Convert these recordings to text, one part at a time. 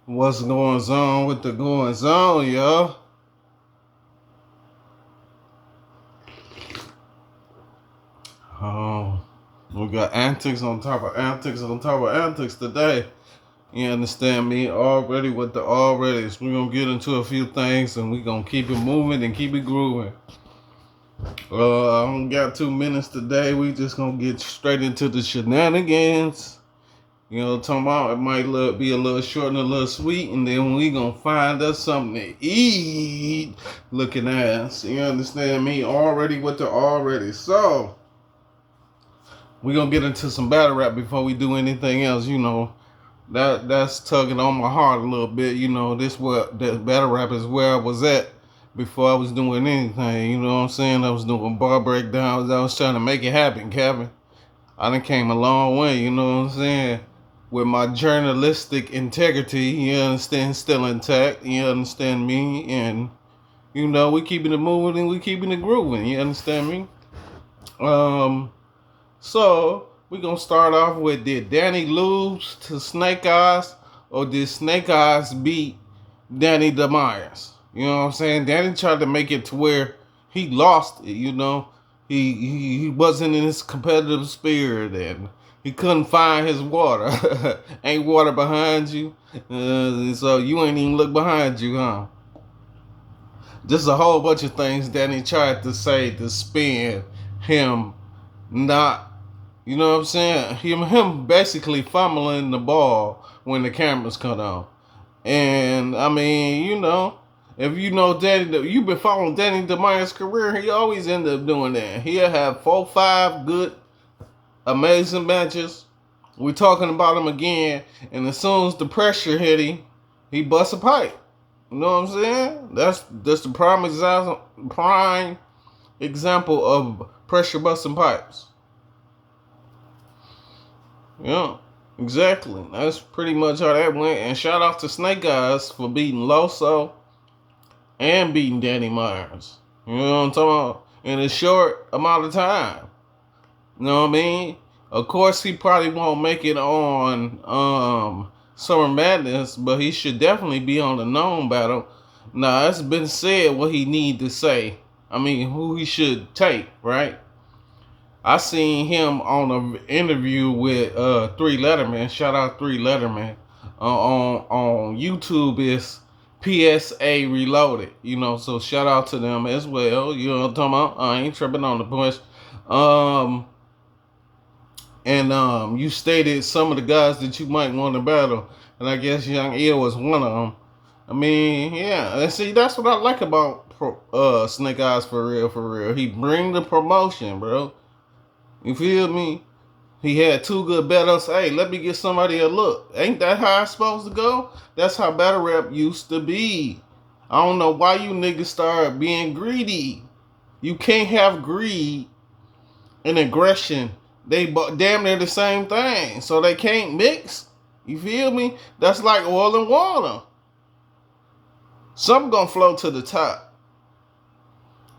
What's going on with the goings on, yo? Oh, we got antics on top of antics on top of antics today. You understand me? Already with the alreadys. We're gonna get into a few things and we're gonna keep it moving and keep it grooving. I don't got 2 minutes today. We just gonna get straight into the shenanigans. You know, talking about it might be a little short and a little sweet, and then we gonna find us something to eat. Looking ass, you understand me? Already with the already. So we gonna get into some battle rap before we do anything else. You know, that's tugging on my heart a little bit. You know, that battle rap is where I was at before I was doing anything. You know what I'm saying? I was doing bar breakdowns. I was trying to make it happen, Kevin. I done came a long way, you know what I'm saying? With my journalistic integrity, you understand, still intact, you understand me? And, you know, we keeping it moving and we keeping it grooving, you understand me? So, we gonna start off with, did Danny lose to Snake Eyes, or did Snake Eyes beat Danny DeMyers? You know what I'm saying? Danny tried to make it to where he lost it, you know? He wasn't in his competitive spirit and he couldn't find his water. Ain't water behind you? So you ain't even look behind you, huh? Just a whole bunch of things Danny tried to say to spin him not, you know what I'm saying? Him basically fumbling the ball when the cameras cut on. And I mean, you know, if you know Danny, you've been following Danny DeMeyer's career, he always end up doing that. He'll have 4, 5 good, amazing matches. We're talking about him again, and as soon as the pressure hit him, he busts a pipe. You know what I'm saying? That's the prime example of pressure busting pipes. Yeah, exactly. That's pretty much how that went. And shout out to Snake Eyes for beating Loso and beating Danny Myers. You know what I'm talking about? In a short amount of time. You know what I mean? Of course, he probably won't make it on Summer Madness, but he should definitely be on the known battle. Now, it's been said what he need to say. I mean, who he should take, right? I seen him on an interview with Three Letterman. Shout out Three Letterman. On YouTube is PSA Reloaded. You know, so shout out to them as well. You know what I'm talking about? I ain't tripping on the push. And you stated some of the guys that you might want to battle, and I guess Young Ill was one of them. I mean, yeah, and see, that's what I like about Snake Eyes for real, for real. He bring the promotion, bro. You feel me? He had 2 good battles. Hey, let me get somebody a look. Ain't that how it's supposed to go? That's how battle rap used to be. I don't know why you niggas start being greedy. You can't have greed and aggression. They damn near the same thing. So they can't mix. You feel me? That's like oil and water. Something gonna float to the top.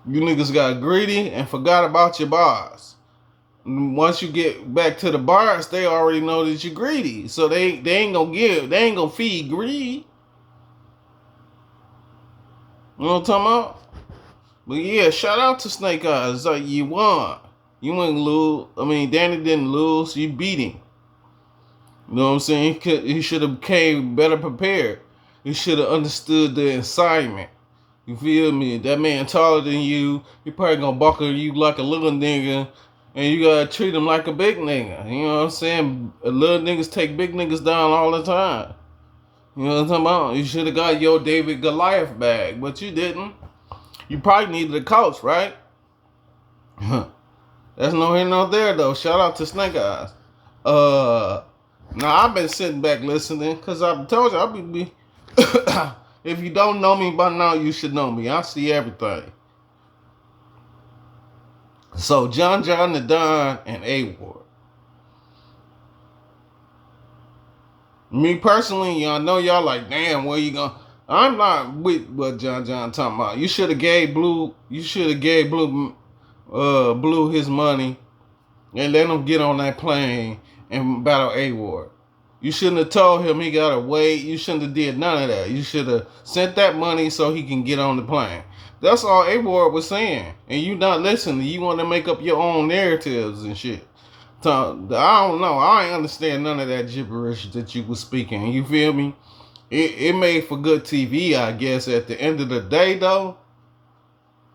You niggas got greedy and forgot about your bars. Once you get back to the bars, they already know that you're greedy. So they ain't gonna feed greed. You know what I'm talking about? But yeah, shout out to Snake Eyes. Like, you won. You ain't lose. I mean, Danny didn't lose. You beat him. You know what I'm saying? He should have came better prepared. He should have understood the assignment. You feel me? That man taller than you. He probably gonna buckle you like a little nigga. And you gotta treat him like a big nigga. You know what I'm saying? Little niggas take big niggas down all the time. You know what I'm talking about? You should have got your David Goliath bag, but you didn't. You probably needed a coach, right? That's no here, no there, though. Shout out to Snake Eyes. Now I've been sitting back listening because I've told you I'll be. If you don't know me by now, you should know me. I see everything. So John the Don and A Ward. Me personally, y'all know y'all like, damn, where you going? I'm not with what John talking about. You should have gave Blue. You should have gave Blue his money and let him get on that plane and battle A Ward. You shouldn't have told him he gotta wait. You shouldn't have did none of that. You should have sent that money so he can get on the plane. That's all A Ward was saying. And you not listening. You want to make up your own narratives and shit. So, I don't know. I ain't understand none of that gibberish that you was speaking. You feel me? It made for good TV, I guess. At the end of the day, though,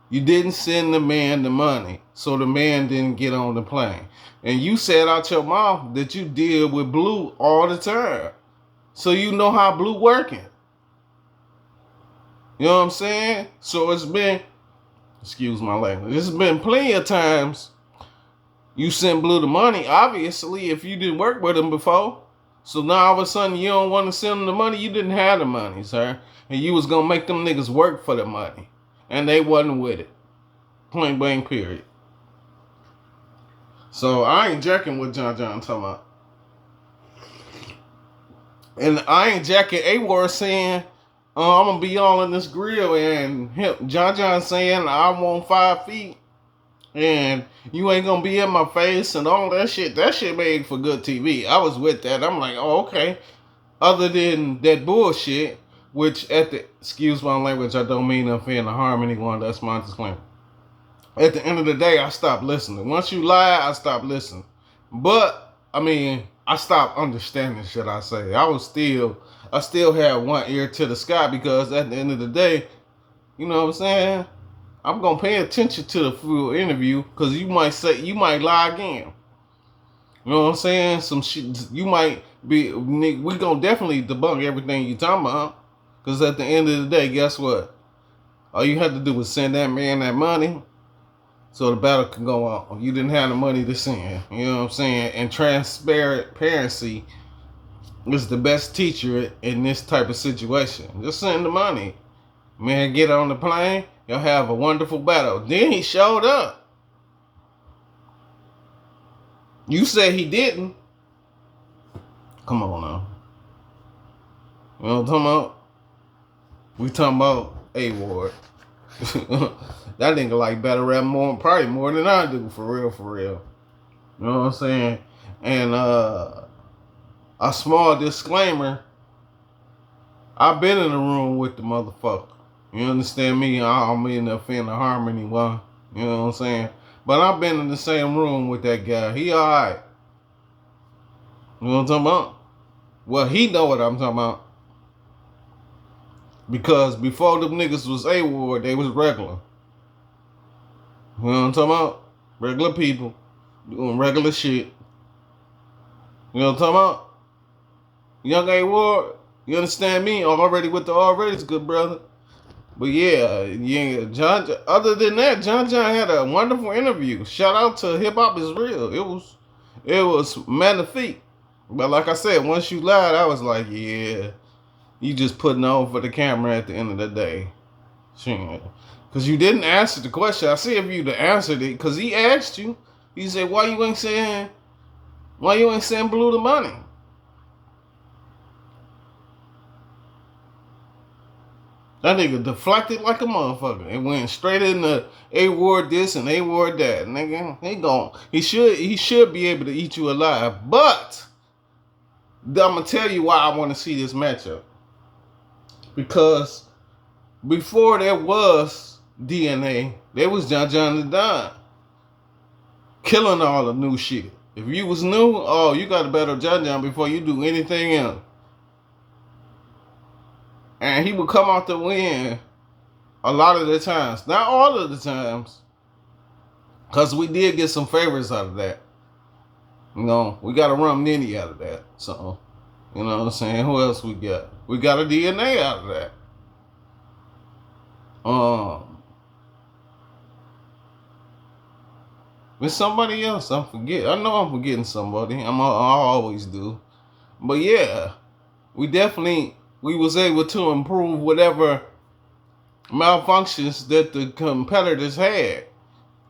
you didn't send the man the money, so the man didn't get on the plane. And you said out your mouth that you deal with Blue all the time. So you know how Blue working. You know what I'm saying? So it's been, excuse my language, it's been plenty of times you sent Blue the money, obviously, if you didn't work with him before. So now all of a sudden you don't want to send him the money. You didn't have the money, sir. And you was going to make them niggas work for the money. And they wasn't with it. Point blank, period. So I ain't jacking what John talking about. And I ain't jacking A Ward saying, I'm going to be all in this grill. And John saying, I want 5 feet. And you ain't going to be in my face and all that shit. That shit made for good TV. I was with that. I'm like, oh, okay. Other than that bullshit, which excuse my language, I don't mean to offend or harm anyone. That's my disclaimer. At the end of the day, I stopped listening. Once you lie, I stopped listening. But, I mean, I stopped understanding, should I say. I still had one ear to the sky because at the end of the day, you know what I'm saying? I'm going to pay attention to the full interview because you might lie again. You know what I'm saying? Some shit, you might be, we going to definitely debunk everything you talking about. Because at the end of the day, guess what? All you had to do was send that man that money so the battle can go on. You didn't have the money to send. You know what I'm saying? And transparency is the best teacher in this type of situation. Just send the money. Man, get on the plane. You'll have a wonderful battle. Then he showed up. You said he didn't. Come on now. You know what I'm talking about? We talking about A Ward. That nigga like battle rap probably more than I do, for real, for real. You know what I'm saying? And a small disclaimer, I've been in the room with the motherfucker. You understand me? I don't mean to offend or harm anyone. You know what I'm saying? But I've been in the same room with that guy. He alright. You know what I'm talking about? Well, he know what I'm talking about. Because before them niggas was A Ward, they was regular. You know what I'm talking about? Regular people doing regular shit. You know what I'm talking about? Young A Ward, you understand me? Already with the already's good brother. But yeah, John. Other than that, John had a wonderful interview. Shout out to Hip Hop Is Real. It was magnifique. But like I said, once you lied, I was like, yeah, you just putting on for the camera at the end of the day. Because you didn't answer the question. I see if you'd have answered it, because he asked you. He said, why you ain't saying Blue the money? That nigga deflected like a motherfucker. It went straight into A Ward this and A Ward that. Nigga, he should be able to eat you alive. But I'm gonna tell you why I want to see this matchup. Because before there was DNA, there was John the Don killing all the new shit. If you was new, oh, you got to battle John before you do anything else. And he would come out to win a lot of the times. Not all of the times. Because we did get some favors out of that. You know, we got a Rum Nitty out of that. So, you know what I'm saying? Who else we got? We got a DNA out of that. With somebody else, I know I'm forgetting somebody. I always do. But yeah, we was able to improve whatever malfunctions that the competitors had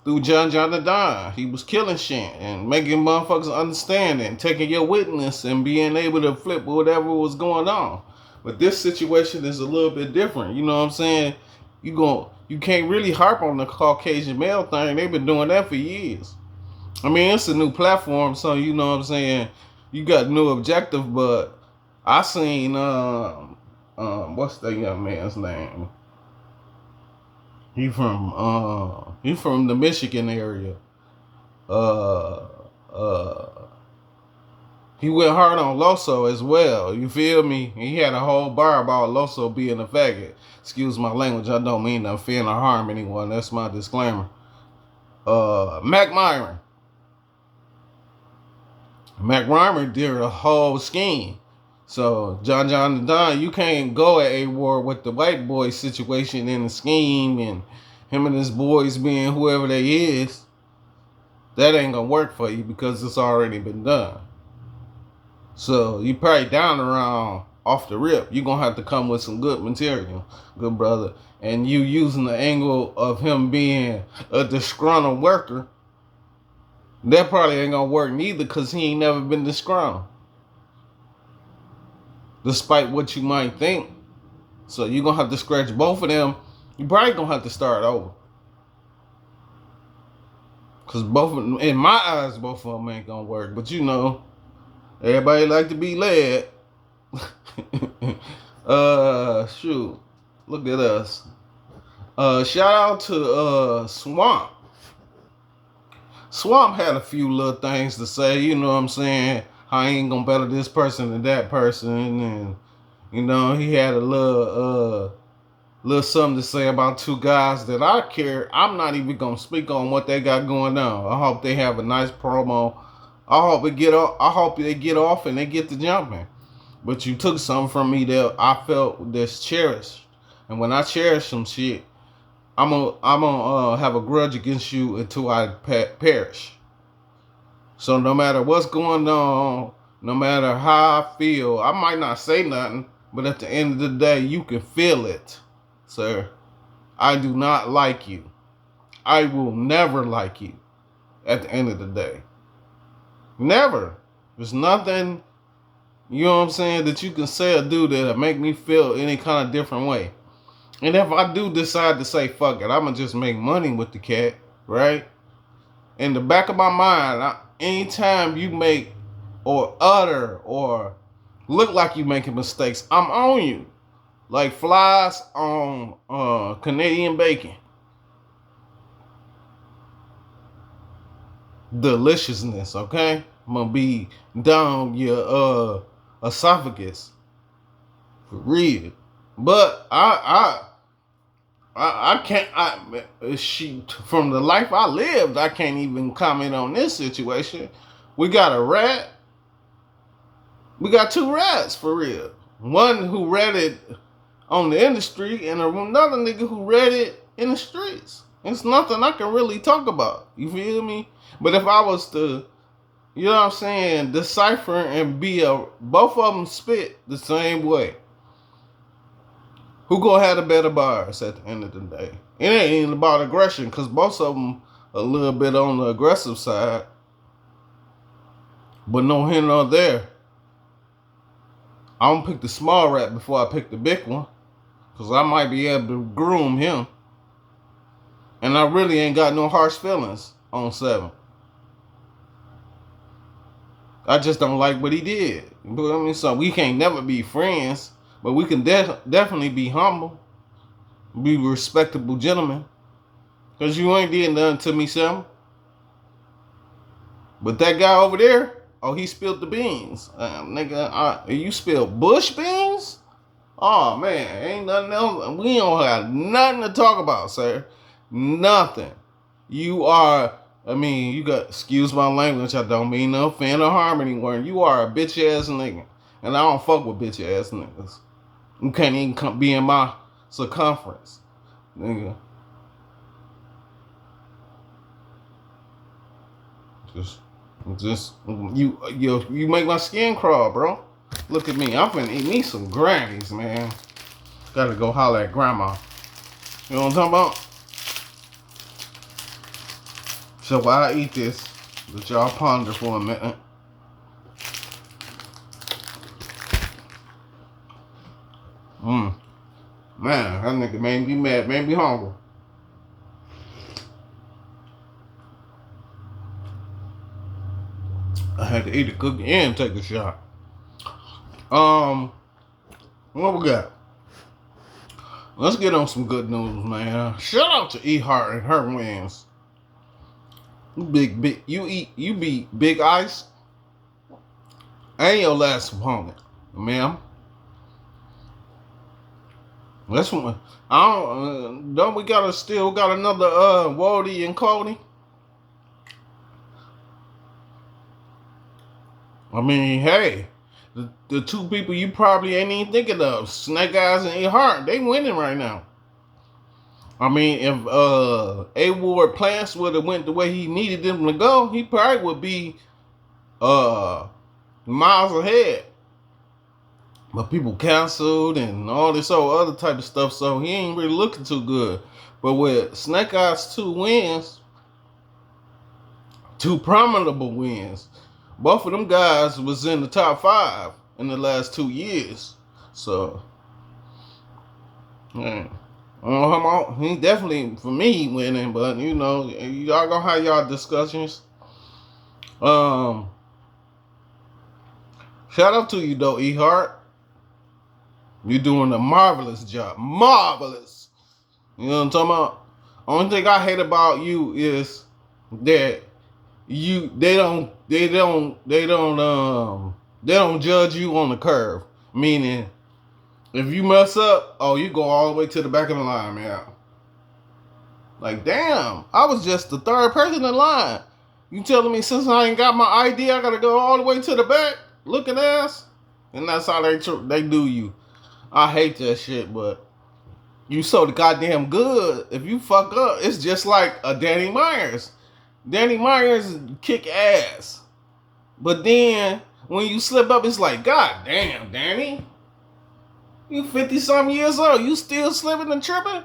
through John the Don. He was killing shit and making motherfuckers understand and taking your witness and being able to flip whatever was going on. But this situation is a little bit different. You know what I'm saying? You can't really harp on the Caucasian male thing. They've been doing that for years. I mean, it's a new platform, so you know what I'm saying? You got new objective, but I seen what's that young man's name? He from the Michigan area. Uh uh he went hard on Loso as well. You feel me? He had a whole bar about Loso being a faggot. Excuse my language. I don't mean to offend or harm anyone. That's my disclaimer. Mac Myron. Mac Myron did a whole scheme. So John the Don, you can't go at a war with the white boy situation in the scheme and him and his boys being whoever they is. That ain't gonna work for you because it's already been done. So you probably down around off the rip. You're gonna have to come with some good material, good brother. And you using the angle of him being a disgruntled worker, that probably ain't gonna work neither because he ain't never been disgruntled. Despite what you might think. So you're gonna have to scratch both of them. You probably gonna have to start over. Cause both of them, in my eyes, both of them ain't gonna work. But you know, everybody like to be led. Shoot. Look at us. Shout out to Swamp. Swamp had a few little things to say, you know what I'm saying? I ain't gonna better this person than that person, and you know, he had a little something to say about two guys that I care. I'm not even gonna speak on what they got going on. I hope they have a nice promo. I hope they get off and they get to jumping. But you took something from me that I felt that's cherished, and when I cherish some shit, I'm gonna have a grudge against you until I perish. So no matter what's going on, no matter how I feel, I might not say nothing, but at the end of the day, you can feel it, sir. I do not like you. I will never like you at the end of the day. Never. There's nothing, you know what I'm saying, that you can say or do that'll make me feel any kind of different way. And if I do decide to say fuck it, I'm going to just make money with the cat, right? In the back of my mind, anytime you make or utter or look like you making mistakes, I'm on you. Like flies on Canadian bacon. Deliciousness, okay? I'm gonna be down your esophagus. For real. But I can't. She from the life I lived, I can't even comment on this situation. We got a rat. We got two rats for real. One who read it on the industry, and another nigga who read it in the streets. It's nothing I can really talk about. You feel me? But if I was to, you know what I'm saying, decipher and both of them spit the same way. Who gonna have the better bars at the end of the day? It ain't even about aggression, because both of them a little bit on the aggressive side. But no here nor there. I'm gonna pick the small rat before I pick the big one, because I might be able to groom him. And I really ain't got no harsh feelings on 7. I just don't like what he did. You know what I mean? So we can't never be friends, but we can definitely be humble, be respectable gentlemen. Because you ain't did nothing to me, 7. But that guy over there, oh, he spilled the beans. Nigga, you spilled bush beans? Oh, man, ain't nothing else. We don't have nothing to talk about, sir. Nothing. You are, you got, excuse my language, I don't mean no fan or harm anyone. You are a bitch ass nigga. And I don't fuck with bitch ass niggas. You can't even be in my circumference, nigga. Just you make my skin crawl, bro. Look at me. I'm finna eat me some grannies, man. Gotta go holler at grandma. You know what I'm talking about? So while I eat this, let y'all ponder for a minute. Man, that nigga made me mad, made me hungry. I had to eat a cookie and take a shot. What we got? Let's get on some good news, man. Shout out to E Hart and her wins. You beat Big Ice and your last opponent, ma'am. That's one. Don't we still got another Wody and Cody? I mean, hey, the two people you probably ain't even thinking of, Snake Eyes and E Hart, they winning right now. I mean, if A Ward Plants would have went the way he needed them to go, he probably would be miles ahead. But people canceled and all this other type of stuff, so he ain't really looking too good. But with Snake Eyes 2 wins, 2 prominent wins, both of them guys was in the top 5 in the last 2 years. So, yeah. I don't know how he definitely, for me, winning, but you know, y'all gonna have y'all discussions. Shout out to you though, E Hart. You're doing a marvelous job. Marvelous. You know what I'm talking about? Only thing I hate about you is that they don't judge you on the curve. Meaning, if you mess up, you go all the way to the back of the line, man. Like, damn, I was just the 3rd person in line. You telling me since I ain't got my ID, I gotta go all the way to the back, looking ass? And that's how they do you. I hate that shit, but you so goddamn good. If you fuck up, it's just like a Danny Myers. Danny Myers kick ass. But then, when you slip up, it's like, God damn, Danny. You 50-something years old. You still slipping and tripping?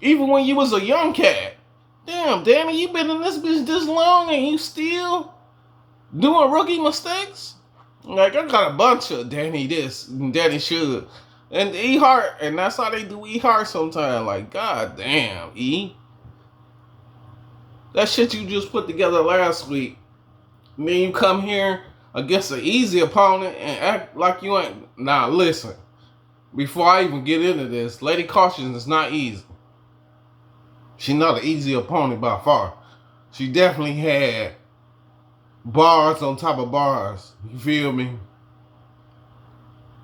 Even when you was a young cat. Damn, Danny, you been in this bitch this long and you still doing rookie mistakes? Like, I got a bunch of Danny this and Danny should. And E Hart, and that's how they do E Hart sometimes. Like, God damn, E. That shit you just put together last week. And then you come here against an easy opponent and act like you ain't. Nah, listen. Before I even get into this, Lady Caution is not easy. She's not an easy opponent by far. She definitely had bars on top of bars. You feel me?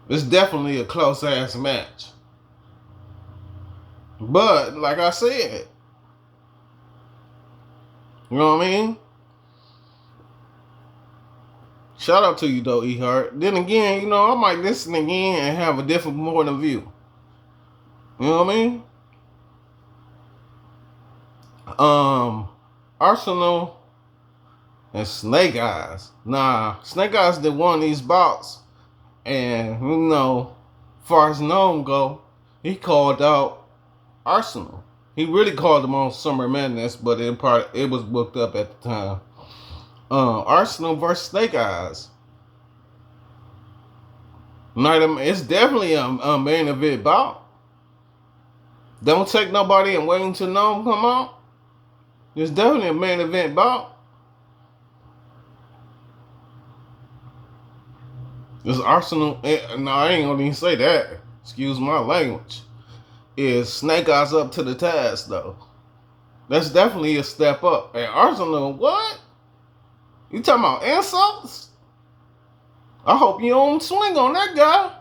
It's definitely a close ass match. But, like I said, you know what I mean? Shout out to you though, E Hart. Then again, you know, I might listen again and have a different point of view. You know what I mean? Arsenal and Snake Eyes. Nah, Snake Eyes did won these bouts. And, you know, far as known go, he called out Arsenal. He really called them on Summer Madness, but it was booked up at the time. Arsenal versus Snake Eyes. It's definitely a main event bout. Don't take nobody and waiting to know them come out. It's definitely a main event bout. This Arsenal, no, I ain't gonna even say that. Excuse my language. Is Snake Eyes up to the task, though? That's definitely a step up. And Arsenal, what? You talking about insults? I hope you don't swing on that guy.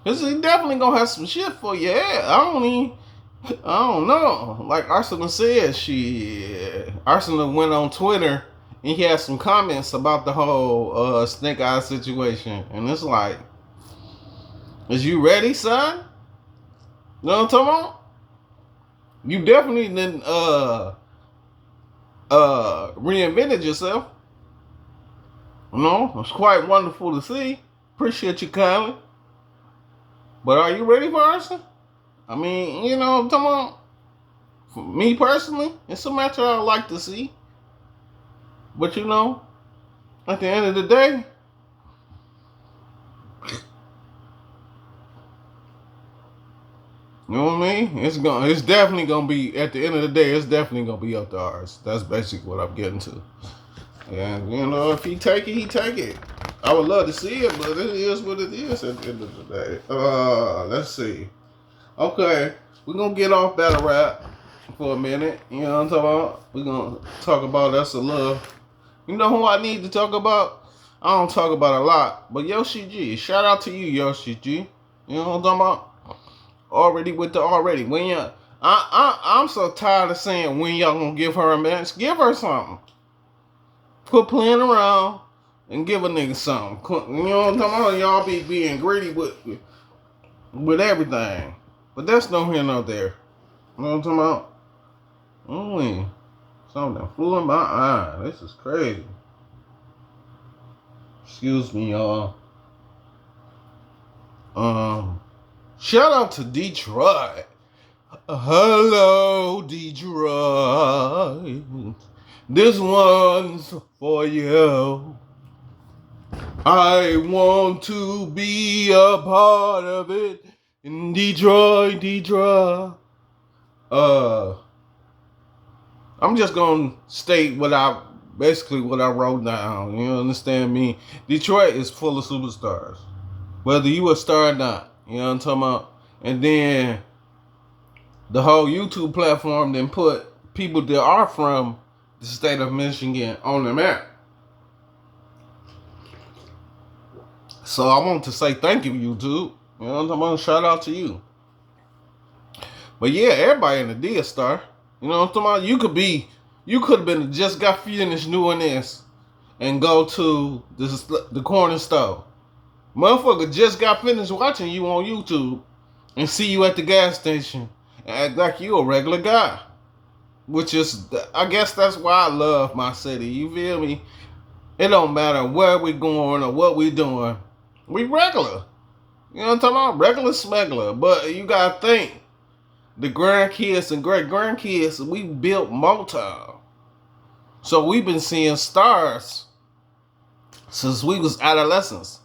Because he definitely gonna have some shit for you. Yeah, I don't know. Like Arsenal said, Arsenal went on Twitter and he had some comments about the whole Snake Eyes situation. And it's like, is you ready, son? You know what I'm talking about? You definitely didn't reinvented yourself. You know, it's quite wonderful to see. Appreciate you kindly. But are you ready for Arsenal? I mean, you know what I'm talking about? For me personally, it's a match I'd like to see. But you know, at the end of the day, you know what I mean? It's definitely gonna be, at the end of the day, it's definitely gonna be up to ours. That's basically what I'm getting to. And you know, if he take it, he take it. I would love to see it, but it is what it is at the end of the day. Let's see. Okay, we're gonna get off battle rap for a minute. You know what I'm talking about? We're gonna talk about That's a Love. You know who I need to talk about? I don't talk about a lot, but Yoshi G. Shout out to you, Yoshi G. You know what I'm talking about? Already with the already. When you, I'm so tired of saying when y'all gonna give her a match. Give her something. Quit playing around and give a nigga something. You know what I'm talking about? Y'all be being greedy with everything. But that's no here, no there. You know what I'm talking about? Something flew in my eye. This is crazy. Excuse me, y'all. Shout out to Detroit. Hello, Detroit. This one's for you. I want to be a part of it in Detroit, Detroit. I'm just gonna state what I wrote down. You understand me? Detroit is full of superstars. Whether you a star or not. You know what I'm talking about? And then the whole YouTube platform then put people that are from the state of Michigan on the map. So I want to say thank you, YouTube. You know what I'm talking about? Shout out to you. But yeah, everybody in the D a star. You know what I'm talking about? You could have been just got finished doing this and go to the corner store. Motherfucker just got finished watching you on YouTube and see you at the gas station and act like you a regular guy. Which is, I guess that's why I love my city. You feel me? It don't matter where we going or what we doing. We regular. You know what I'm talking about? Regular smuggler. But you gotta think, the grandkids and great grandkids, we built Motown. So we've been seeing stars since we was adolescents.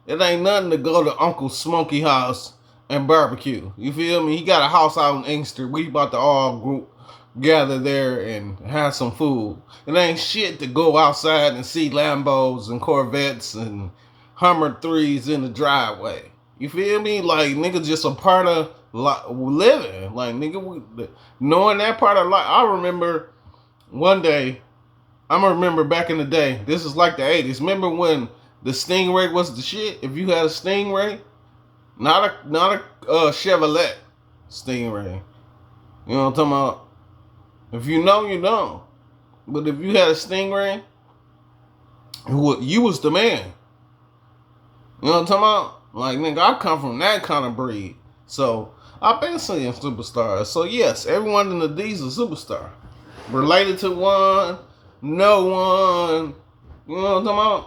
It ain't nothing to go to Uncle Smokey house and barbecue. You feel me? He got a house out in Inkster. We about to all gather there and have some food. It ain't shit to go outside and see Lambos and Corvettes and Hummer 3s in the driveway. You feel me? Like, nigga, just a part of living. Like, nigga, knowing that part of life. I remember one day, I'm gonna remember back in the day, this is like the 80s. Remember when the Stingray was the shit? If you had a Stingray, not a Chevrolet Stingray. You know what I'm talking about? If you know, you know. But if you had a Stingray, you was the man. You know what I'm talking about? Like, nigga, I come from that kind of breed. So, I've been seeing superstars. So, yes, everyone in the D's is a superstar. Related to one, no one. You know what I'm talking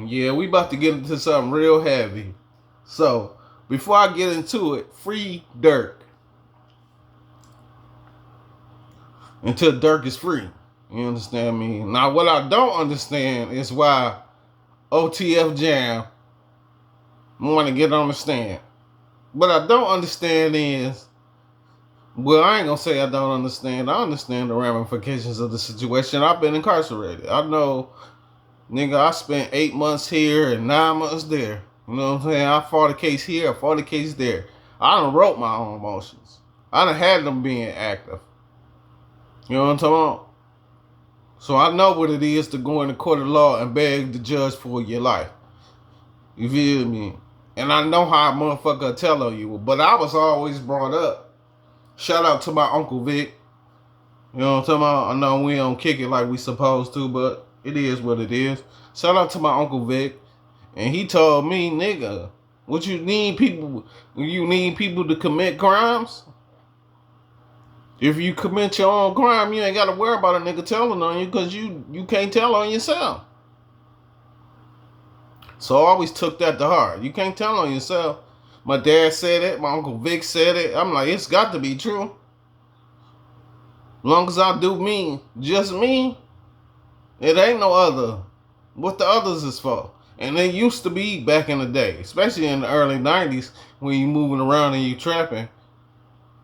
about? Yeah, we about to get into something real heavy. So, before I get into it, free Durk. Until Durk is free. You understand me? Now, what I don't understand is why OTF Jam want to get on the stand. What I don't understand is, well, I ain't gonna say I don't understand. I understand the ramifications of the situation. I've been incarcerated. I know, nigga, I spent 8 months here and 9 months there. You know what I'm saying? I fought a case here, I fought a case there. I done wrote my own emotions. I done had them being active. You know what I'm talking about? So I know what it is to go in the court of law and beg the judge for your life. You feel me? And I know how a motherfucker tell on you. But I was always brought up. Shout out to my Uncle Vic. You know what I'm talking about? I know we don't kick it like we supposed to, but it is what it is. Shout out to my Uncle Vic. And he told me, nigga, what you need people to commit crimes? If you commit your own crime, you ain't got to worry about a nigga telling on you because you can't tell on yourself. So I always took that to heart. You can't tell on yourself. My dad said it. My Uncle Vic said it. I'm like, it's got to be true. As long as I do me, just me, it ain't no other. What the others is for. And it used to be back in the day, especially in the early 90s when you moving around and you trapping.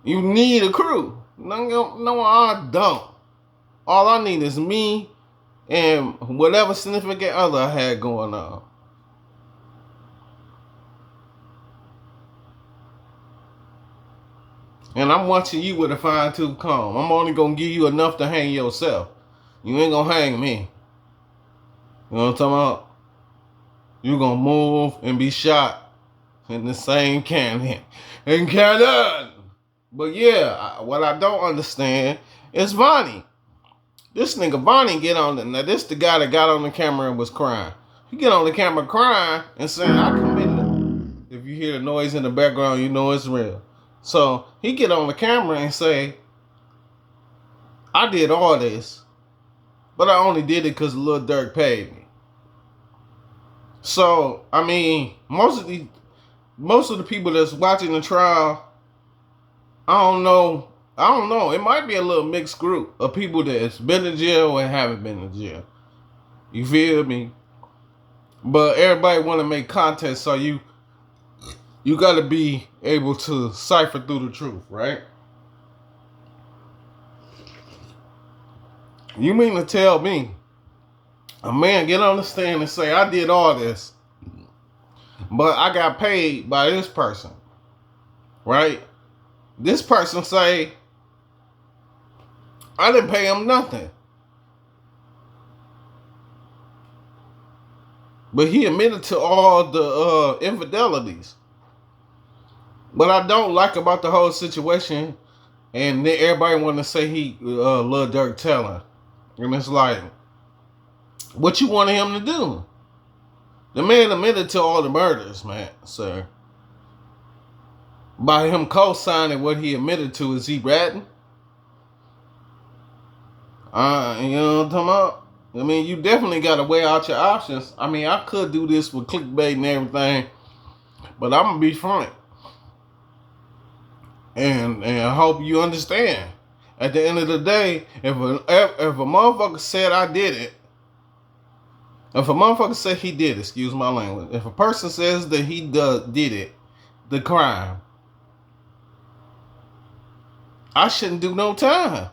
You need a crew. No, I don't. All I need is me and whatever significant other I had going on. And I'm watching you with a fine tooth comb. I'm only gonna give you enough to hang yourself. You ain't gonna hang me. You know what I'm talking about? You gonna move and be shot in the same cannon. In Canada. But yeah, what I don't understand is Vonnie. This nigga Vonnie get on the, now this the guy that got on the camera and was crying. He get on the camera crying and saying, I committed it. If you hear the noise in the background, you know it's real. So he get on the camera and say, I did all this, but I only did it because Lil Durk paid me. So, I mean, most of the people that's watching the trial, I don't know. It might be a little mixed group of people that's been in jail and haven't been in jail. You feel me? But everybody want to make content, so you got to be able to cipher through the truth, right? You mean to tell me a man get on the stand and say, I did all this, but I got paid by this person, right? This person say, I didn't pay him nothing. But he admitted to all the infidelities. What I don't like about the whole situation, and then everybody want to say he Lil Durk telling. And it's like, what you wanted him to do? The man admitted to all the murders, man, sir. By him co-signing what he admitted to, is he ratting? You know what I'm talking about? I mean, you definitely got to weigh out your options. I mean, I could do this with clickbait and everything, but I'm going to be frank. And I hope you understand. At the end of the day, if a motherfucker said I did it, if a motherfucker said he did, excuse my language, if a person says that he did it, the crime, I shouldn't do no time.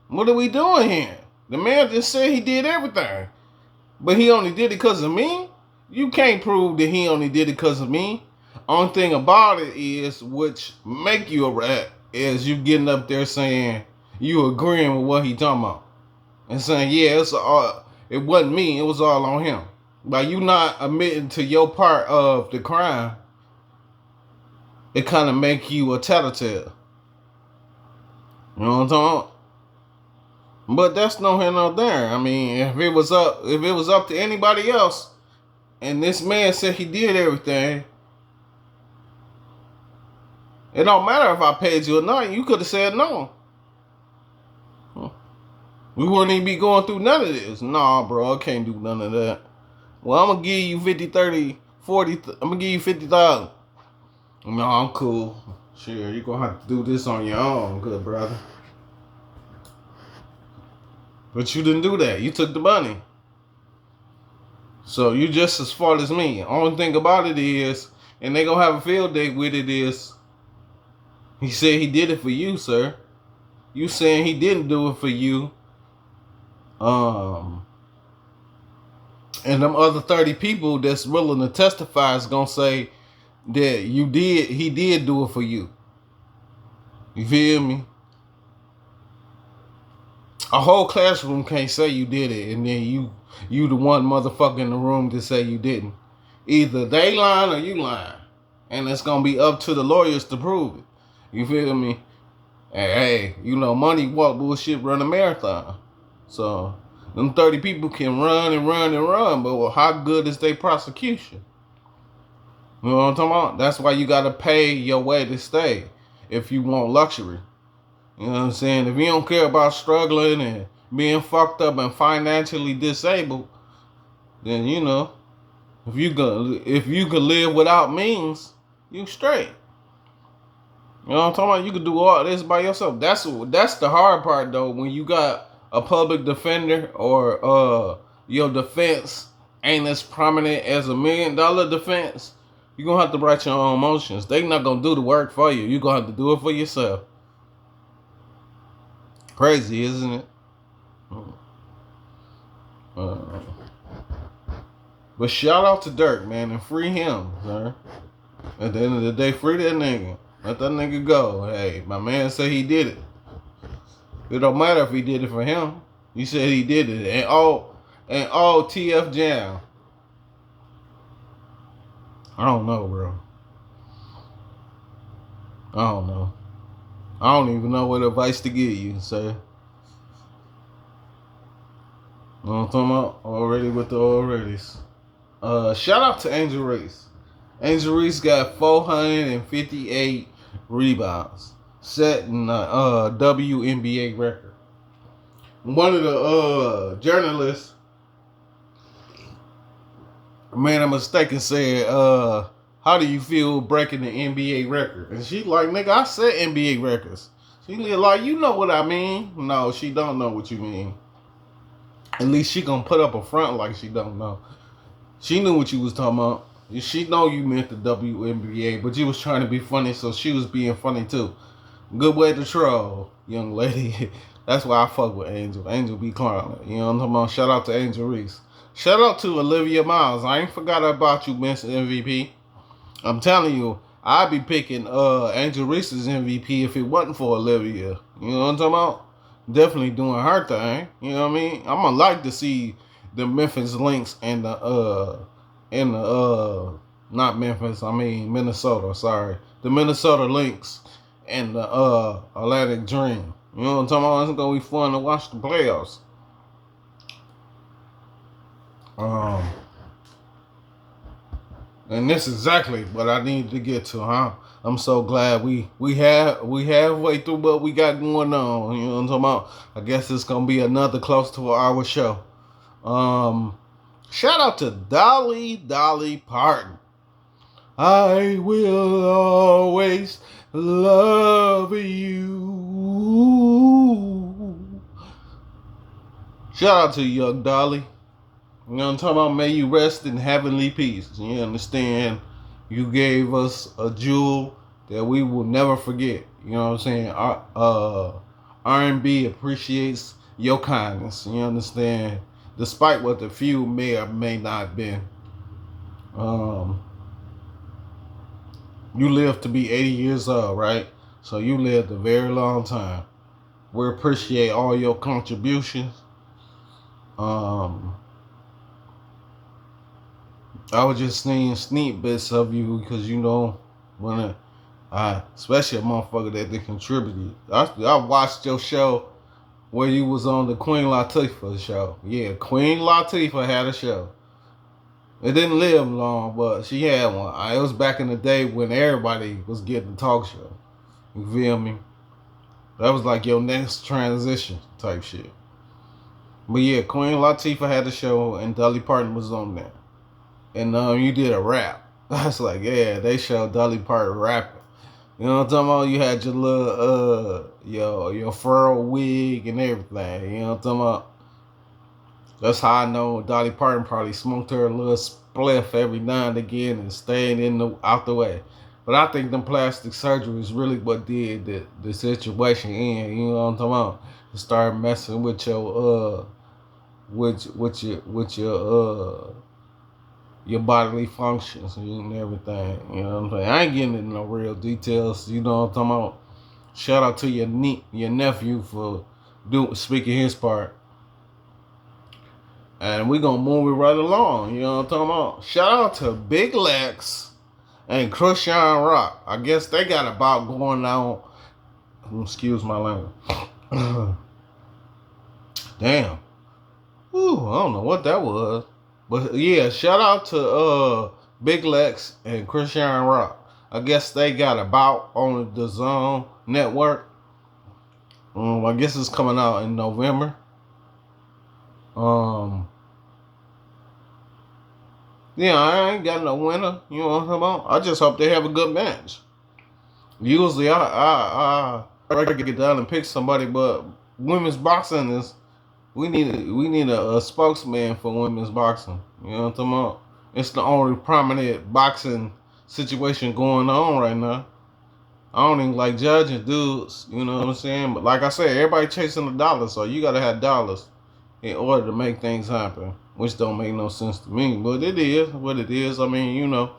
What are we doing here? The man just said he did everything, but he only did it because of me? You can't prove that he only did it because of me. Only thing about it is, which make you a rat, is you getting up there saying you agreeing with what he talking about. And saying, yeah, it wasn't me, it was all on him. By you not admitting to your part of the crime, it kind of make you a tattletale. You know what I'm talking about? But that's no here nor there. I mean, if it was up to anybody else, and this man said he did everything, it don't matter if I paid you or not. You could have said no. We wouldn't even be going through none of this. Nah, bro, I can't do none of that. Well, I'm going to give you 50, 30, 40, I'm going to give you 50,000. No, I'm cool. Sure, you're going to have to do this on your own, good brother. But you didn't do that. You took the money. So you just as smart as me. Only thing about it is, and they going to have a field day with it, is he said he did it for you, sir. You saying he didn't do it for you. And them other 30 people that's willing to testify is gonna say that he did do it for you. You feel me? A whole classroom can't say you did it, and then you the one motherfucker in the room to say you didn't. Either they lying or you lying. And it's gonna be up to the lawyers to prove it. You feel me? Hey, you know, money walk, bullshit, run a marathon. So them 30 people can run and run and run, but how good is their prosecution? You know what I'm talking about? That's why you gotta pay your way to stay if you want luxury. You know what I'm saying? If you don't care about struggling and being fucked up and financially disabled, then you know, if you could live without means, you straight. You know what I'm talking about? You could do all this by yourself. That's the hard part though, when you got a public defender or your defense ain't as prominent as $1 million defense. You're gonna have to write your own motions. They not gonna do the work for you. You're gonna have to do it for yourself. Crazy, isn't it? Uh, but shout out to Dirk, man, and free him, sir. At the end of the day, free that nigga. Let that nigga go. Hey, my man said he did it. It don't matter if he did it for him. He said he did it. And all TF Jam. I don't know, bro. I don't know. I don't even know what advice to give you, sir. You know what I'm talking about? Already with the alreadys. Shout out to Angel Reese. Angel Reese got 458 rebounds, setting a WNBA record. One of the journalists made a mistake and said, how do you feel breaking the NBA record? And she like, nigga, I set NBA records. She like, you know what I mean? No, she don't know what you mean. At least she gonna put up a front like she don't know. She knew what you was talking about. She know you meant the WNBA, but you was trying to be funny, so she was being funny too. Good way to troll, young lady. That's why I fuck with Angel. Angel be clowning. You know what I'm talking about? Shout out to Angel Reese. Shout out to Olivia Miles. I ain't forgot about you, Miss MVP. I'm telling you, I'd be picking Angel Reese's MVP if it wasn't for Olivia. You know what I'm talking about? Definitely doing her thing. You know what I mean? I'm gonna like to see the Memphis Lynx and the not Memphis, I mean Minnesota, sorry. The Minnesota Lynx and the Atlantic Dream. You know what I'm talking about? It's gonna be fun to watch the playoffs. And this is exactly what I needed to get to, huh? I'm so glad we halfway through what we got going on. You know what I'm talking about? I guess it's gonna be another close to an hour show. Shout out to Dolly Parton. I will always love you. Shout out to young Dolly. You know what I'm talking about? May you rest in heavenly peace. You understand? You gave us a jewel that we will never forget. You know what I'm saying? R&B appreciates your kindness. You understand? Despite what the few may or may not have been. You live to be 80 years old, right? So you lived a very long time. We appreciate all your contributions. I was just seeing sneak bits of you because you know when especially a motherfucker that contributed. I watched your show where you was on the Queen Latifah show. Yeah, Queen Latifah had a show. It didn't live long, but she had one. It was back in the day when everybody was getting a talk show. You feel me? That was like your next transition type shit. But yeah, Queen Latifah had a show and Dolly Parton was on there. And you did a rap. I was like, yeah, they showed Dolly Parton rapping. You know what I'm talking about? You had your little your furrow wig and everything. You know what I'm talking about? That's how I know Dolly Parton probably smoked her a little spliff every now and again and stayed out the way. But I think them plastic surgery is really what did the situation in. You know what I'm talking about? To start messing with your your bodily functions and everything. You know what I'm saying? I ain't getting into no real details. You know what I'm talking about? Shout out to your nephew for speaking his part. And we gonna move it right along. You know what I'm talking about? Shout out to Big Lex and Chrisean Rock. I guess they got a bout going on. Excuse my language. Damn. Ooh, I don't know what that was. But yeah, shout out to Big Lex and Chrisean Rock. I guess they got a bout on the Zone Network. I guess it's coming out in November. Yeah, I ain't got no winner. You know what I'm talking about? I just hope they have a good match. Usually I get down and pick somebody, but women's boxing is we need a spokesman for women's boxing. You know what I'm talking about? It's the only prominent boxing situation going on right now. I don't even like judging dudes, you know what I'm saying? But like I said, everybody chasing the dollars, so you gotta have dollars. in order to make things happen, which don't make no sense to me. But it is what it is. I mean, you know,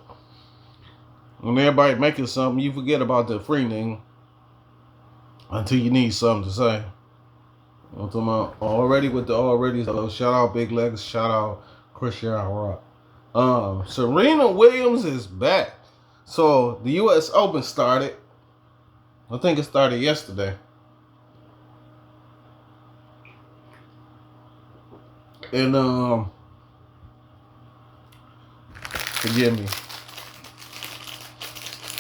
when everybody making something, you forget about the free nigga until you need something to say. You know what I'm talking about? Already with the already. So shout out Big Legs. Shout out Christian Rock. Serena Williams is back. So the U.S. Open started. I think it started yesterday. And forgive me.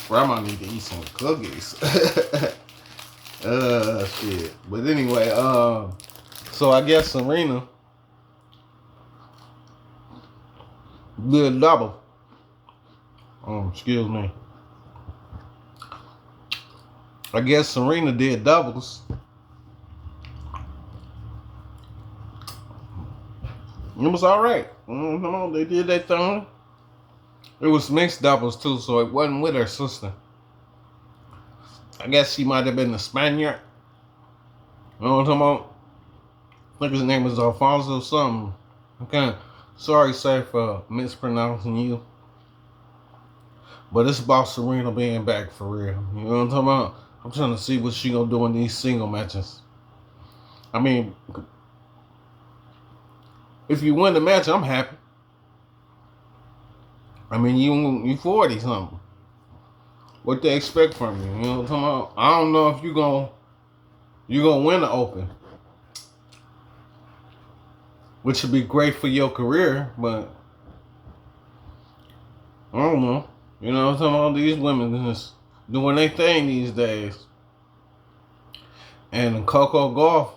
Well, I might need to eat some cookies. Shit. But anyway, so I guess Serena did double. Excuse me. I guess Serena did doubles. It was alright. They did their thing. It was mixed doubles too, so it wasn't with her sister. I guess she might have been a Spaniard. You know what I'm talking about? I think his name was Alfonso something. Okay. Sorry, sir, for mispronouncing you. But it's about Serena being back for real. You know what I'm talking about? I'm trying to see what she gonna do in these single matches. I mean, if you win the match, I'm happy. I mean, you 40 something. What they expect from you? You know what I'm talking about? I don't know if you gonna win the Open, which would be great for your career, but I don't know. You know what I'm talking about? These women just doing their thing these days. And Coco Gauff,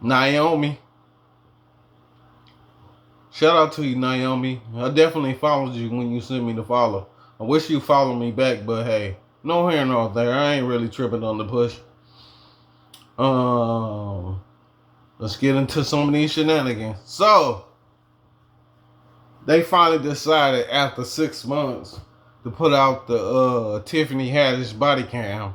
Naomi. Shout out to you, Naomi. I definitely followed you when you sent me the follow. I wish you followed me back, but hey, no here nor there. I ain't really tripping on the push. Let's get into some of these shenanigans. So, they finally decided after 6 months to put out the Tiffany Haddish body cam.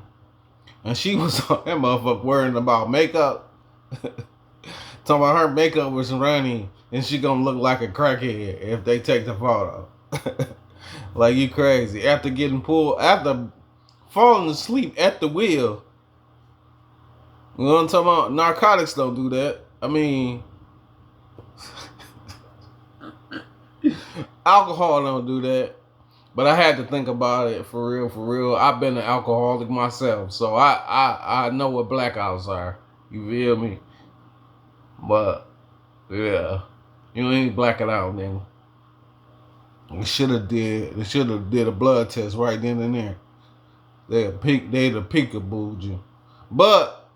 And she was on that motherfucker worrying about makeup. Talking about her makeup was running and she gonna look like a crackhead if they take the photo. Like you crazy. After falling asleep at the wheel. You know what I'm talking about? Narcotics don't do that. I mean, alcohol don't do that. But I had to think about it for real, for real. I've been an alcoholic myself, so I know what blackouts are. You feel me? But yeah, you ain't blacking out, nigga. They should have did a blood test right then and there. They'd have peekabooed you. But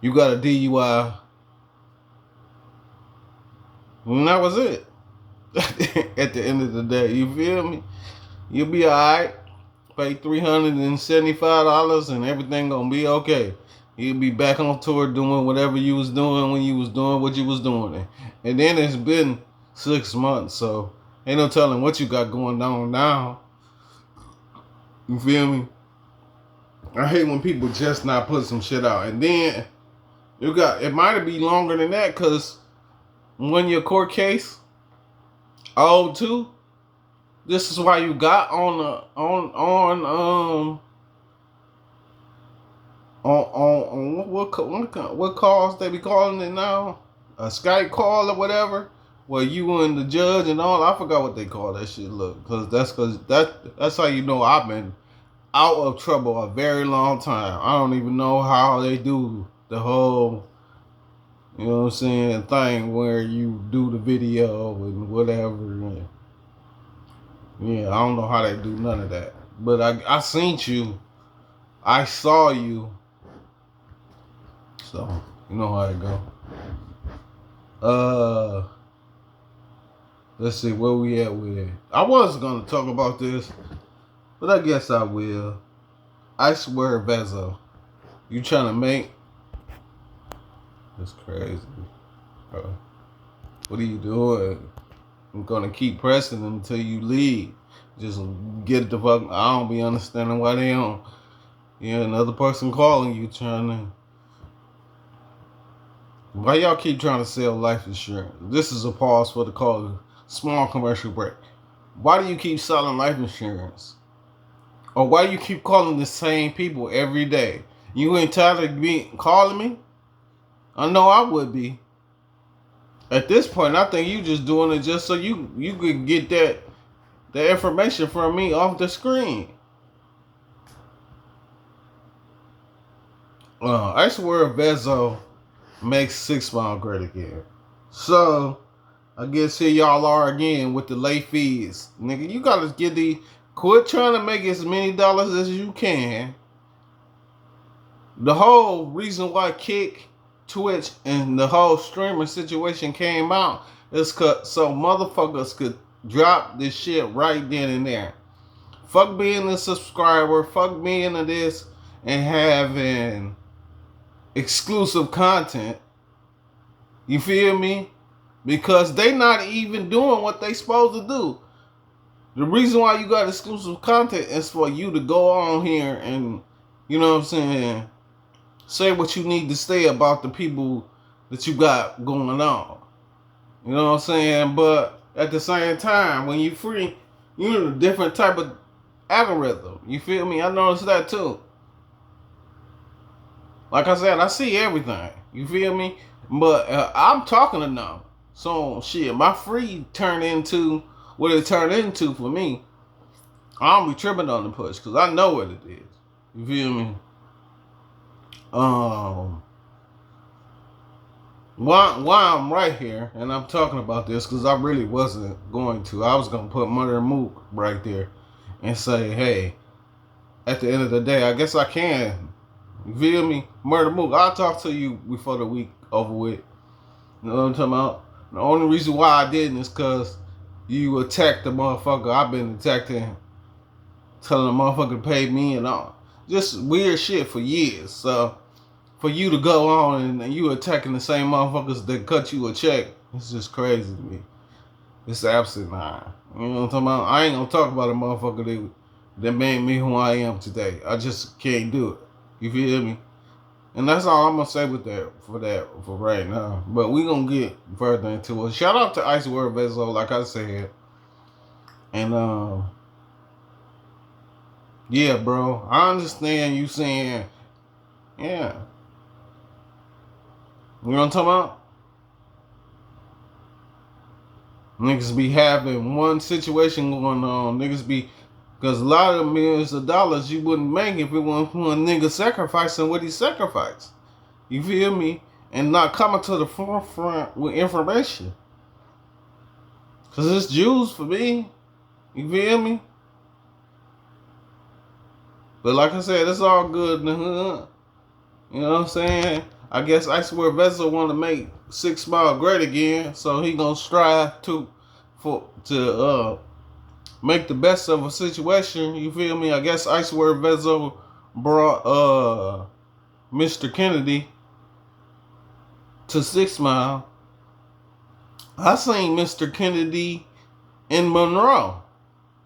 you got a DUI. And that was it. At the end of the day, you feel me? You'll be alright. Pay $375 and everything gonna be okay. You'll be back on tour doing whatever you was doing when you was doing what you was doing. And then it's been 6 months, so ain't no telling what you got going on now. You feel me? I hate when people just not put some shit out. And then it might be longer than that, cause when your court case, 02, this is why you got on what calls they be calling it now? A Skype call or whatever, where you and the judge and all. I forgot what they call that shit. Look, cause that's how you know I've been out of trouble a very long time. I don't even know how they do the whole, you know what I'm saying, thing where you do the video and whatever. Yeah, I don't know how they do none of that. But I seen you. I saw you. So, you know how it go. Let's see where we at with it. I was gonna talk about this, but I guess I will. I swear, Vezo, you trying to make? That's crazy. What are you doing? I'm gonna keep pressing until you leave. Just get the fuck. I don't be understanding why they on. Yeah, another person calling you trying to Why y'all keep trying to sell life insurance? This is a pause for the call. Small commercial break. Why do you keep selling life insurance? Or why do you keep calling the same people every day? You ain't tired of calling me? I know I would be. At this point, I think you just doing it just so you could get that information from me off the screen. I swear Vezo makes 6 Mile great again. So, I guess here y'all are again with the late fees. Nigga, you gotta quit trying to make as many dollars as you can. The whole reason why Kick, Twitch, and the whole streaming situation came out is so motherfuckers could drop this shit right then and there. Fuck being a subscriber, fuck being a this, and having exclusive content. You feel me? Because they not even doing what they supposed to do. The reason why you got exclusive content is for you to go on here and, you know what I'm saying, say what you need to say about the people that you got going on. You know what I'm saying? But at the same time, when you free, you need a different type of algorithm. You feel me? I noticed that too. Like I said, I see everything. You feel me? But I'm talking enough. So, shit, my free turned into what it turned into for me. I don't be tripping on the push because I know what it is. You feel me? Why I'm right here and I'm talking about this because I really wasn't going to. I was going to put Murder Mook right there and say, hey, at the end of the day, I guess I can. You feel me? Murder Mook, I'll talk to you before the week over with. You know what I'm talking about? The only reason why I didn't is because you attacked the motherfucker I've been attacking, telling the motherfucker to pay me and all. Just weird shit for years. So, for you to go on and you attacking the same motherfuckers that cut you a check, it's just crazy to me. It's asinine. You know what I'm talking about? I ain't gonna talk about a motherfucker that made me who I am today. I just can't do it. You feel me? And that's all I'm gonna say with that for right now. But we gonna get further into it. Shout out to Icewear Vezo, like I said. And yeah, bro. I understand you saying, yeah. You know what I'm talking about? Niggas be having one situation going on. Niggas be, because a lot of millions of dollars you wouldn't make if it wasn't for a nigga sacrificing what he sacrificed. You feel me? And not coming to the forefront with information. Because it's Jews for me. You feel me? But like I said, it's all good in the hood. You know what I'm saying? I guess Icewear Vezo want to make 6 Mile great again. So he gonna strive to make the best of a situation. You feel me? I guess Icewear Vezo brought Mr. Kennedy to 6 Mile. I seen Mr. Kennedy in Monroe.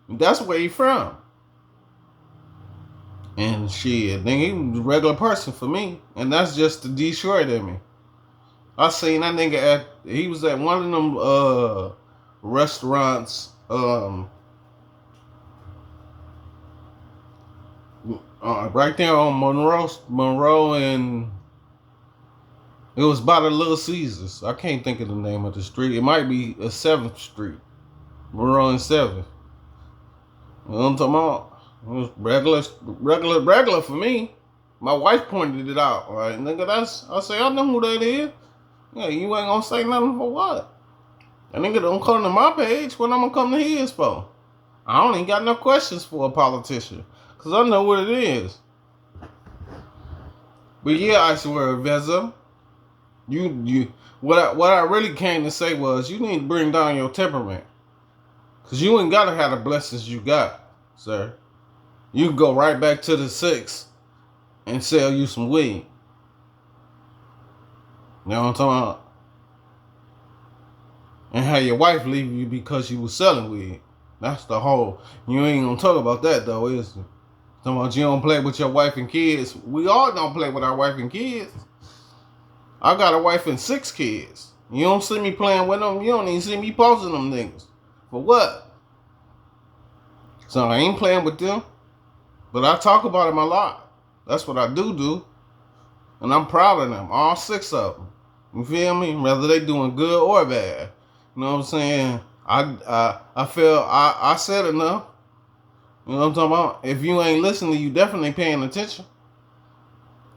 That's where he from. And shit, nigga, he was a regular person for me. And that's just the Detroit in me. I seen that nigga he was at one of them restaurants right there on Monroe, and it was by the Little Caesars. I can't think of the name of the street. It might be a 7th Street. Monroe and 7th. You know what I'm talking about? It was regular for me. My wife pointed it out. Like, nigga, I say, I know who that is. Yeah, you ain't gonna say nothing for what? That nigga don't come to my page. What I'm gonna come to his for? I don't even got no questions for a politician. Because I know what it is. But yeah, I swear, Vezo, what I really came to say was you need to bring down your temperament. Because you ain't got to have the blessings you got, sir. You can go right back to the 6 and sell you some weed. You know what I'm talking about? And have your wife leave you because you was selling weed. That's the whole. You ain't gonna talk about that though, is it? Talking about you don't play with your wife and kids. We all don't play with our wife and kids. I got a wife and 6 kids. You don't see me playing with them. You don't even see me posting them niggas. For what? So I ain't playing with them. But I talk about them a lot. That's what I do. And I'm proud of them. All 6 of them. You feel me? Whether they doing good or bad. You know what I'm saying? I feel I said enough. You know what I'm talking about? If you ain't listening, you definitely paying attention.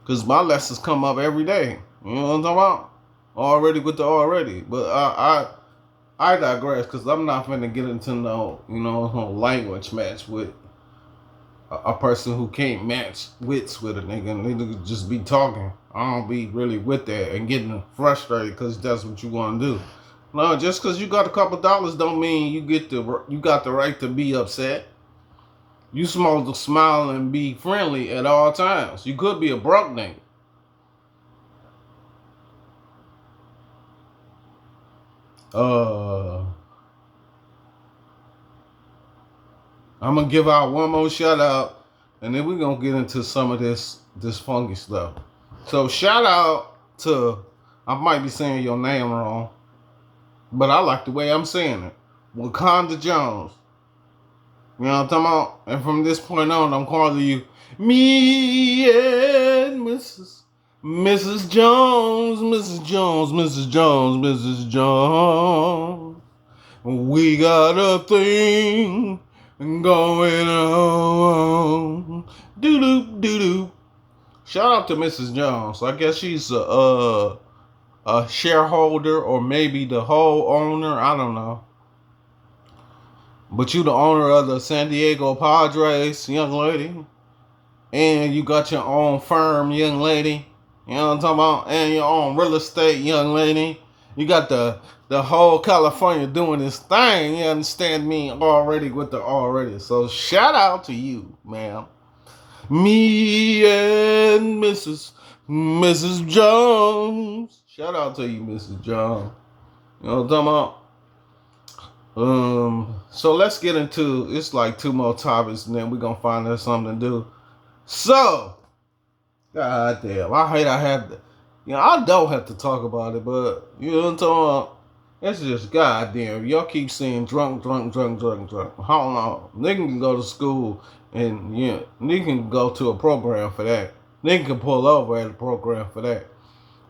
Because my lessons come up every day. You know what I'm talking about? Already with the already. But I digress because I'm not finna get into no, language match with a person who can't match wits with a nigga. And they just be talking. I don't be really with that and getting frustrated because that's what you want to do. No, just because you got a couple dollars don't mean you got the right to be upset. You supposed to smile and be friendly at all times. You could be a broke nigga. I'm gonna give out one more shout out, and then we're gonna get into some of this funky stuff. So shout out to, I might be saying your name wrong, but I like the way I'm saying it. Wakanda Jones. You know what I'm talking about? And from this point on, I'm calling you me and Mrs. Jones, Mrs. Jones, Mrs. Jones, Mrs. Jones. We got a thing going on. Doo doo doo doo. Shout out to Mrs. Jones. I guess she's a shareholder or maybe the whole owner. I don't know. But you the owner of the San Diego Padres, young lady. And you got your own firm, young lady. You know what I'm talking about? And your own real estate, young lady. You got the whole California doing this thing. You understand me already with the already. So shout out to you, ma'am. Me and Mrs. Jones. Shout out to you, Mrs. Jones. You know what I'm talking about? So let's get into, it's like 2 more topics and then we're gonna find us something to do. So, god damn, I hate I have to, I don't have to talk about it, but you know what I'm talking about? It's just goddamn. Y'all keep saying drunk. Hold on. Nigga can go to school and nigga can go to a program for that. Nigga can pull over at a program for that.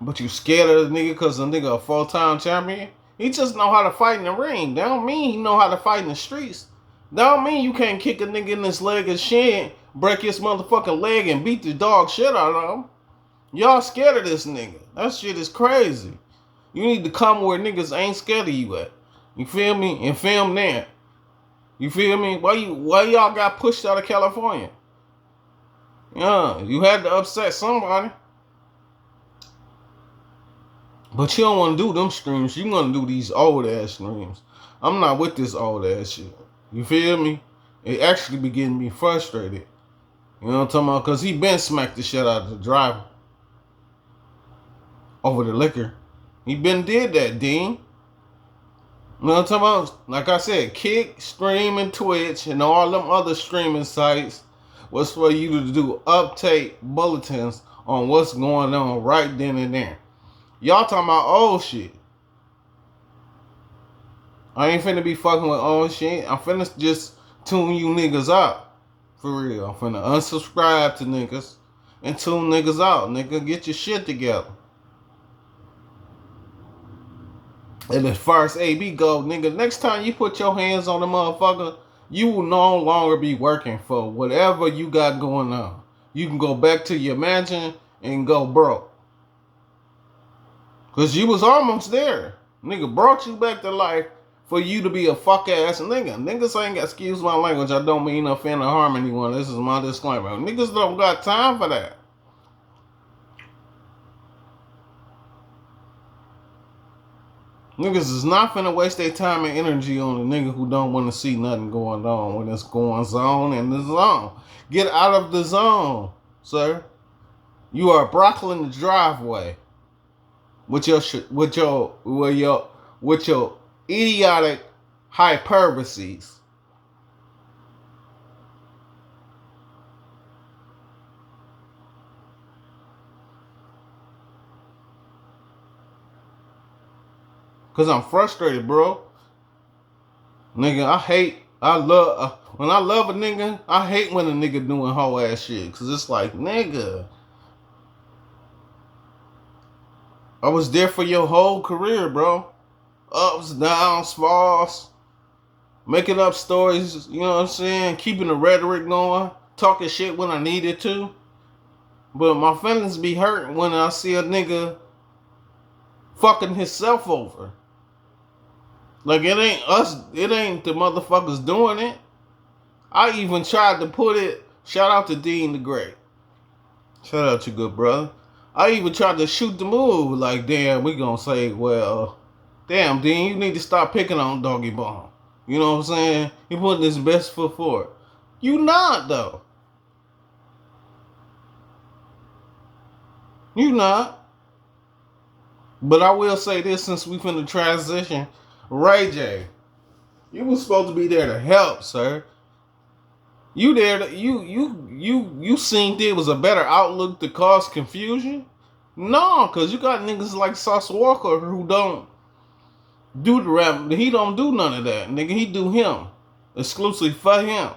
But you scared of the nigga because the nigga a full-time champion? He just know how to fight in the ring. That don't mean he know how to fight in the streets. That don't mean you can't kick a nigga in his leg and shin, break his motherfucking leg and beat the dog shit out of him. Y'all scared of this nigga. That shit is crazy. You need to come where niggas ain't scared of you at. You feel me? And film there. You feel me? Why y'all got pushed out of California? Yeah, you had to upset somebody. But you don't want to do them streams. You want to do these old ass streams. I'm not with this old ass shit. You feel me? It actually be getting me frustrated. You know what I'm talking about? Because he been smacked the shit out of the driver over the liquor. He been did that, Dean. You know what I'm talking about? Like I said, Kick, Stream, and Twitch, and all them other streaming sites was for you to do update bulletins on what's going on right then and there. Y'all talking about old shit. I ain't finna be fucking with old shit. I'm finna just tune you niggas out. For real. I'm finna unsubscribe to niggas and tune niggas out. Nigga, get your shit together. And as far as AB go, nigga, next time you put your hands on the motherfucker, you will no longer be working for whatever you got going on. You can go back to your mansion and go broke. Because you was almost there. Nigga brought you back to life for you to be a fuck ass nigga. Niggas ain't got, excuse my language, I don't mean to offend or harm anyone. This is my disclaimer. Niggas don't got time for that. Niggas is not finna waste their time and energy on a nigga who don't want to see nothing going on when it's going on in the zone. Get out of the zone, sir. You are blocking the driveway with your idiotic hyperboles. Cause I'm frustrated, bro. Nigga, when I love a nigga, I hate when a nigga doing whole ass shit. Cause it's like, nigga, I was there for your whole career, bro. Ups, downs, falls, making up stories, you know what I'm saying? Keeping the rhetoric going, talking shit when I needed to. But my feelings be hurt when I see a nigga fucking himself over. Like, it ain't the motherfuckers doing it. I even tried to put it, shout out to Dean the Great. Shout out to good brother. I even tried to shoot the move, like, damn, we gonna say, well, damn, Dean, you need to stop picking on Doggy Bone. You know what I'm saying? He putting his best foot forward. You not, though. You not. But I will say this, since we finna transition, Ray J, you was supposed to be there to help, sir. You there to, you seen there was a better outlook to cause confusion? No, cause you got niggas like Sauce Walker who don't do the rap. He don't do none of that. Nigga, he do him. Exclusively for him.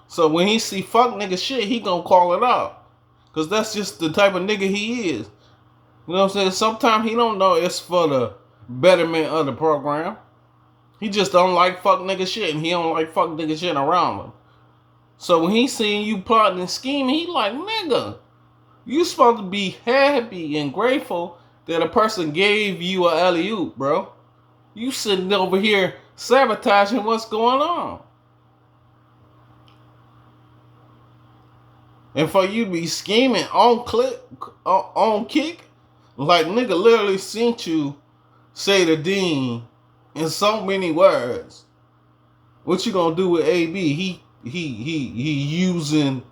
So when he see fuck nigga shit, he gonna call it out. Cause that's just the type of nigga he is. You know what I'm saying? Sometimes he don't know it's for the betterment of the program. He just don't like fuck nigga shit, and he don't like fuck nigga shit around him. So when he seeing you plotting and scheming, he like, nigga, you supposed to be happy and grateful that a person gave you a alley-oop, bro. You sitting over here sabotaging what's going on. And for you to be scheming on kick, like nigga literally seen you say to Dean in so many words. What you gonna do with AB? He using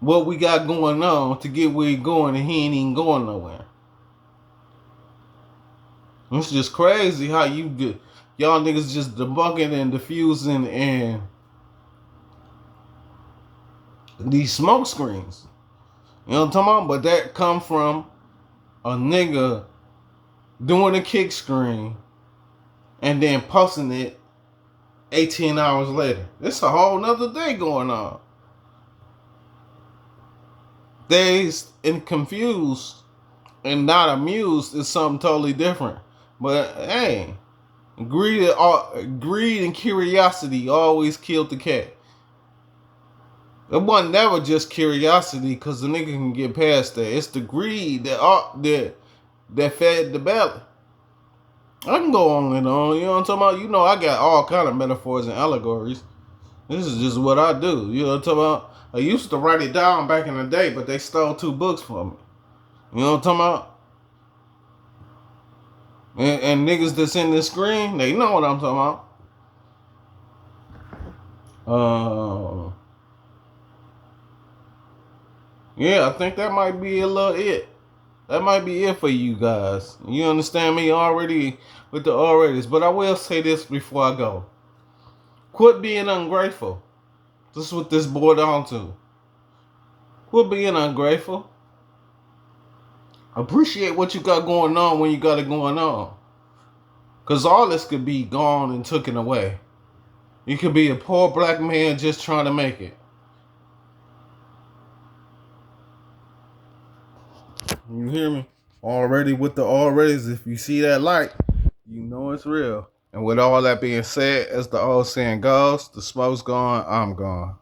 what we got going on to get where he going, and he ain't even going nowhere. It's just crazy how y'all niggas just debunking and diffusing and these smoke screens. You know what I'm talking about? But that come from a nigga doing a kick screen and then posting it 18 hours later. It's a whole nother day going on. Dazed and confused and not amused is something totally different. But hey, greed and curiosity always killed the cat. It wasn't never just curiosity, because the nigga can get past that. It's the greed that fed the belly. I can go on and on. You know what I'm talking about? You know I got all kind of metaphors and allegories. This is just what I do. You know what I'm talking about? I used to write it down back in the day, but they stole 2 books from me. You know what I'm talking about? And niggas that's in this screen, they know what I'm talking about. Yeah, I think that might be a little it. That might be it for you guys. You understand me already with the alreadys. But I will say this before I go. Quit being ungrateful. This is what this boiled down to. Quit being ungrateful. Appreciate what you got going on when you got it going on. Because all this could be gone and taken away. You could be a poor black man just trying to make it. You hear me? Already with the alreadys, if you see that light, you know it's real. And with all that being said, as the old saying goes, the smoke's gone, I'm gone.